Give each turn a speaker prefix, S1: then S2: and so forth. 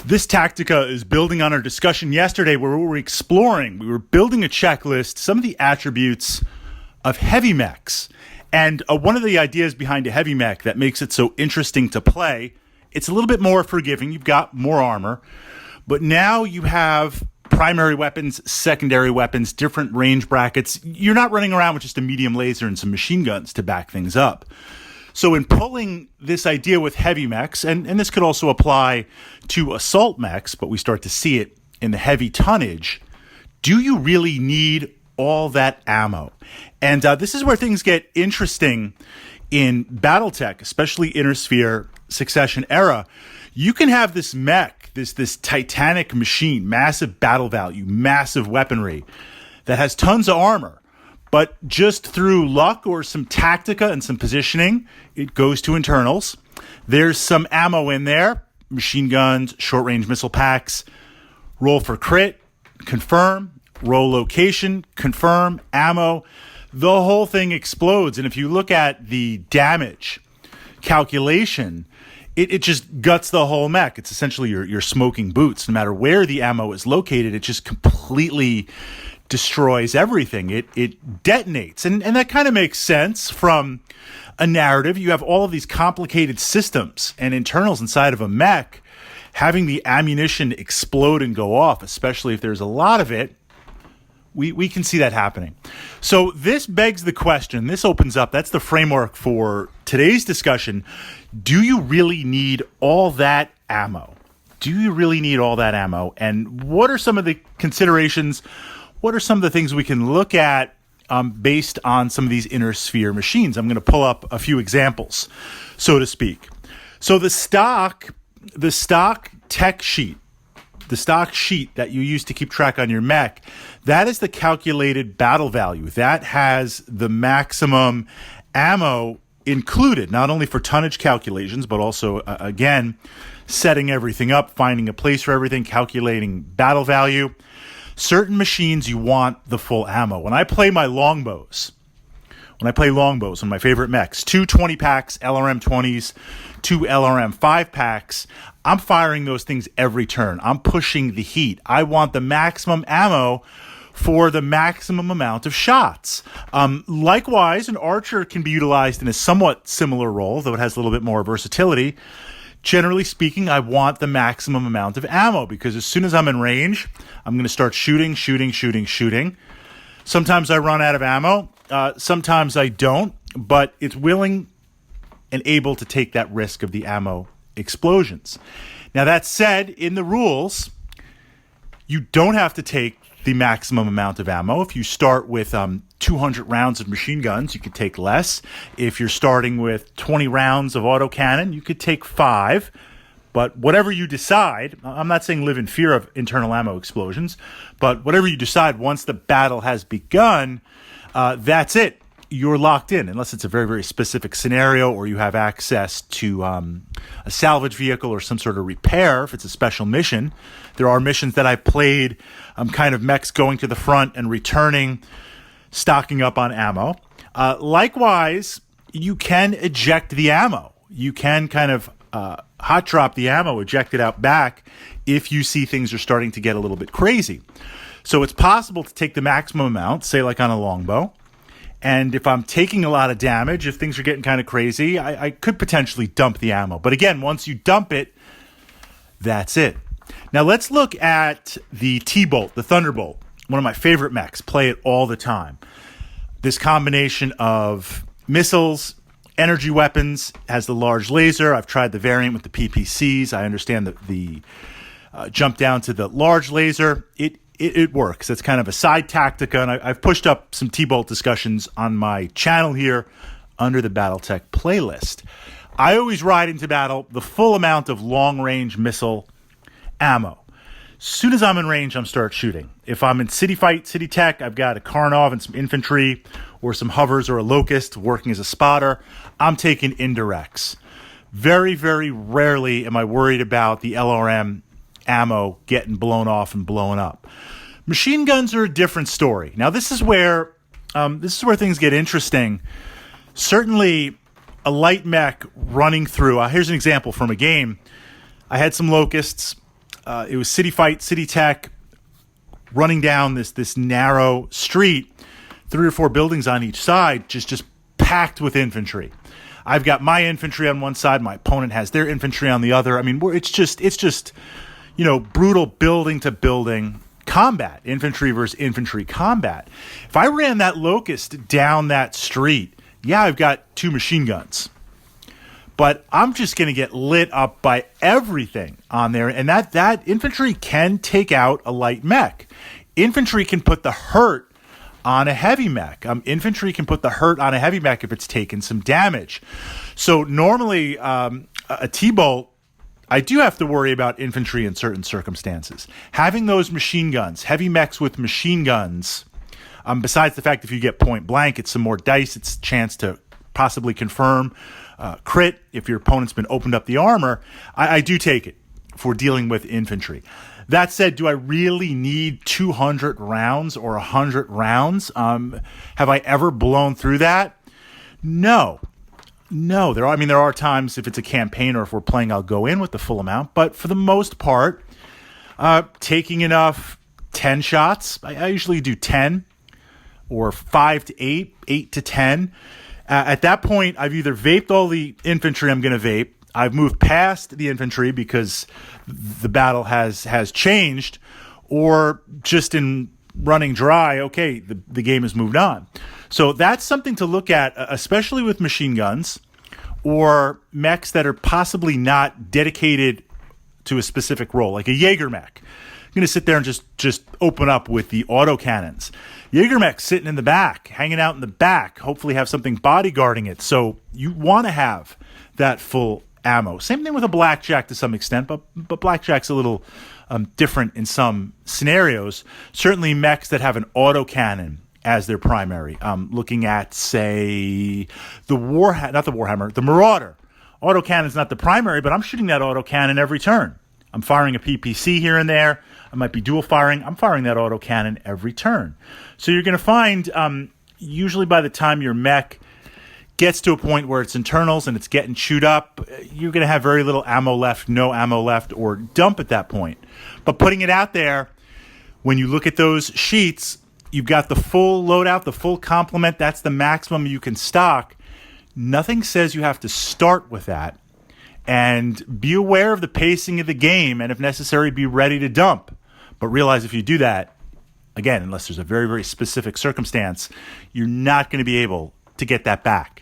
S1: This Tactica is building on our discussion yesterday where we were building a checklist, some of the attributes of heavy mechs. And one of the ideas behind a heavy mech that makes it so interesting to play, it's a little bit more forgiving. You've got more armor, but now you have primary weapons, secondary weapons, different range brackets. You're not running around with just a medium laser and some machine guns to back things up. So in pulling this idea with heavy mechs, and this could also apply to assault mechs, but we start to see it in the heavy tonnage, do you really need all that ammo? And this is where things get interesting in Battletech, especially Inner Sphere, Succession era. You can have this mech, this titanic machine, massive battle value, massive weaponry that has tons of armor. But just through luck or some tactica and some positioning, it goes to internals. There's some ammo in there, machine guns, short-range missile packs. Roll for crit, confirm. Roll location, confirm. Ammo. The whole thing explodes. And if you look at the damage calculation, it just guts the whole mech. It's essentially your smoking boots. No matter where the ammo is located, it just completely destroys everything. It detonates. And that kind of makes sense from a narrative. You have all of these complicated systems and internals inside of a mech. Having the ammunition explode and go off, especially if there's a lot of it, we can see that happening. So this begs the question, this opens up, that's the framework for today's discussion. Do you really need all that ammo? Do you really need all that ammo? And what are some of the considerations? What are some of the things we can look at based on some of these Inner Sphere machines? I'm going to pull up a few examples, so to speak. So the stock tech sheet, the stock sheet that you use to keep track on your mech, that is the calculated battle value. That has the maximum ammo included, not only for tonnage calculations, but also, again, setting everything up, finding a place for everything, calculating battle value. Certain machines, you want the full ammo. When I play longbows, one of my favorite mechs, 2 20 packs, LRM 20s, 2 LRM 5 packs, I'm firing those things every turn. I'm pushing the heat. I want the maximum ammo for the maximum amount of shots. Likewise, an archer can be utilized in a somewhat similar role, though it has a little bit more versatility. Generally speaking, I want the maximum amount of ammo because as soon as I'm in range, I'm going to start shooting. Sometimes I run out of ammo. Sometimes I don't, but it's willing and able to take that risk of the ammo explosions. Now, that said, in the rules, you don't have to take the maximum amount of ammo. If you start with 200 rounds of machine guns, you could take less. If you're starting with 20 rounds of autocannon, you could take 5. But whatever you decide, I'm not saying live in fear of internal ammo explosions, but whatever you decide once the battle has begun, that's it. You're locked in, unless it's a very, very specific scenario or you have access to a salvage vehicle or some sort of repair if it's a special mission. There are missions that I've played, kind of mechs going to the front and returning, stocking up on ammo. Likewise, you can eject the ammo. You can kind of hot drop the ammo, eject it out back if you see things are starting to get a little bit crazy. So it's possible to take the maximum amount, say like on a longbow. And if I'm taking a lot of damage, if things are getting kind of crazy, I could potentially dump the ammo. But again, once you dump it, that's it. Now let's look at the T-Bolt, the Thunderbolt, one of my favorite mechs. Play it all the time. This combination of missiles, energy weapons, has the large laser. I've tried the variant with the PPCs. I understand the jump down to the large laser. It works. It's kind of a side tactica, and I've pushed up some T-Bolt discussions on my channel here under the Battletech playlist. I always ride into battle the full amount of long-range missile ammo. As soon as I'm in range, I'm start shooting. If I'm in city fight, city tech, I've got a Karnov and some infantry or some hovers or a locust working as a spotter, I'm taking indirects. Very, very rarely am I worried about the LRM ammo getting blown off and blown up. Machine guns are a different story. Now, this is where things get interesting. Certainly, a light mech running through. Here's an example from a game. I had some locusts. it was City Fight, City Tech, running down this narrow street, 3 or 4 buildings on each side, just packed with infantry. I've got my infantry on one side, my opponent has their infantry on the other. I mean, it's just brutal building to building combat, infantry versus infantry combat. If I ran that Locust down that street, yeah, I've got 2 machine guns, but I'm just going to get lit up by everything on there. And that infantry can take out a light mech. Infantry can put the hurt on a heavy mech. Infantry can put the hurt on a heavy mech if it's taken some damage. So normally a T-bolt, I do have to worry about infantry in certain circumstances. Having those machine guns, heavy mechs with machine guns, besides the fact if you get point blank, it's some more dice, it's a chance to possibly confirm crit if your opponent's been opened up the armor. I do take it for dealing with infantry. That said, do I really need 200 rounds or 100 rounds? Have I ever blown through that? No. There are times if it's a campaign or if we're playing, I'll go in with the full amount. But for the most part, taking enough 10 shots, I usually do 10 or 5 to 8, 8 to 10. At that point, I've either vaped all the infantry I'm going to vape, I've moved past the infantry because the battle has changed, or just in running dry, okay, the game has moved on. So that's something to look at, especially with machine guns or mechs that are possibly not dedicated to a specific role, like a Jaeger mech. I'm going to sit there and just open up with the autocannons. Jaeger mech sitting in the back, hanging out in the back, hopefully have something bodyguarding it. So you want to have that full ammo. Same thing with a blackjack to some extent, but blackjack's a little different in some scenarios. Certainly mechs that have an autocannon as their primary. Looking at, say, the Marauder. Autocannon's not the primary, but I'm shooting that autocannon every turn. I'm firing a PPC here and there. I might be dual firing. I'm firing that autocannon every turn. So you're going to find, usually by the time your mech gets to a point where it's internals and it's getting chewed up, you're going to have very little ammo left, no ammo left, or dump at that point. But putting it out there, when you look at those sheets, you've got the full loadout, the full complement. That's the maximum you can stock. Nothing says you have to start with that. And be aware of the pacing of the game, and if necessary, be ready to dump. But realize if you do that, again, unless there's a very, very specific circumstance, you're not going to be able to get that back.